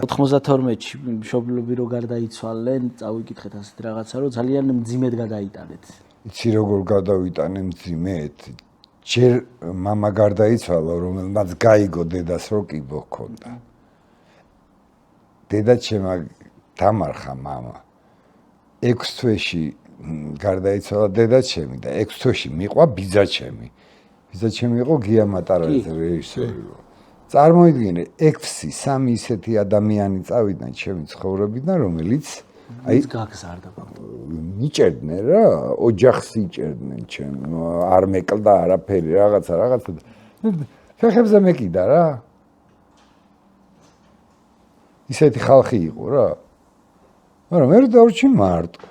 92-ში მშობლები რო გარდაიცვალნენ, წავიკითხეთ ასეთ რაღაცა, რომ ძალიან მძიმედ გადაიტანეთ. იცი როგორ გადავიტანე მძიმედ? ჯერ მამა გარდაიცვალა, რომელმაც გაიგო დედას რო კიბო ჰქონდა. დედა ჩემმა დამარხა მამა. 6 თვეში გარდაიცვალა დედა ჩემი და 6 თვეში მიყვა ბიძა ჩემი. ბიძა ჩემი იყო გია მატარაძე რეჟისორი. წარმოიდგინე 6-3 ისეთი ადამიანი წავიდნენ ჩემი ცხოვრებიდან, რომელიც აი გაგზარდა მიჭერდნენ რა, ოჯახს იჭერდნენ ჩემ, არ მეკლდა არაფერი, რაღაცა. ფეხებზე მეკიდა რა. ისეთი ხალხი იყო რა. მაგრამ მე დავრჩი მარტო.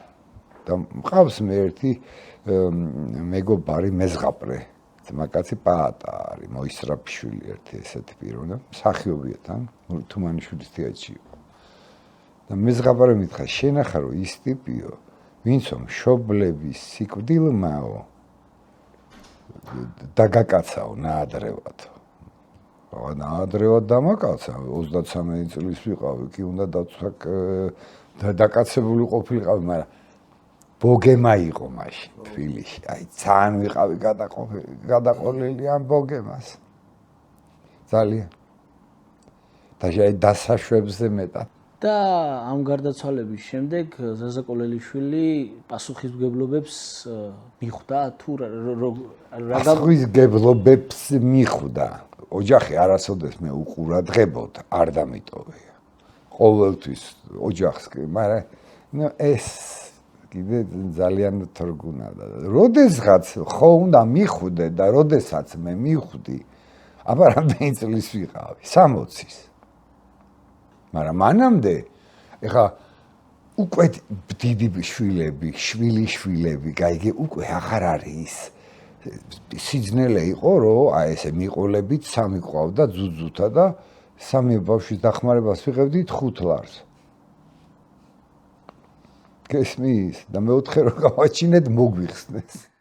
და მყავს მე ერთი მეგობარი მეზღაპრე. მაგაცი პაატა არის, მოისრაფიშვილი ერთი ესეთი პიროვნა, მსახიობია თან, თუმანიშვილის თეატრში იყო. და მეზღაპრე მითხრა, შენახა რომ ის ტიპიო, ვინცო მშობლების სიკვდილმაო დაგაკაცაო ნაადრევად. ნაადრევად დამაკაცა, 33 წლის ვიყავი, კი უნდა დაკაცებული ყოფილიყავი, მაგრამ ბოგემა იყო მაშინ თბილისში. აი ძალიან ვიყავი გადაყოლილი ამ ბოგემას. ძალიან. და დასაშვებზე მეტად. და ამ გარდაცვალების შემდეგ ზაზა კოლელიშვილი პასუხისმგებლობებს მიხვდა თუ პასუხისმგებლობებს მიხვდა. ოჯახი არასოდეს მე უყურადღებოდ არ დამიტოვია. ყოველთვის ოჯახს კი, მაგრამ ეს კიდე ძალიან თორგუნადა. როდესაც ხო უნდა მიხვდე და როდესაც მე მიხვდი, აბა რამდენი წლის ვიყავი? 60-ის. მაგრამ მანამდე ეხა უკვე დიდი შვილები, შვილიშვილები, გაიგე, უკვე აღარ არის სიძნელე იყო, რომ აი ესე მიყოლებით 3 ყავდა ძუძუთა და 3 ბავშვის დახმარებას ვიღებდით 5 ლარს. გესმის? და მე ვთხე რომ გავაჩინეთ მოგვიხსნეს.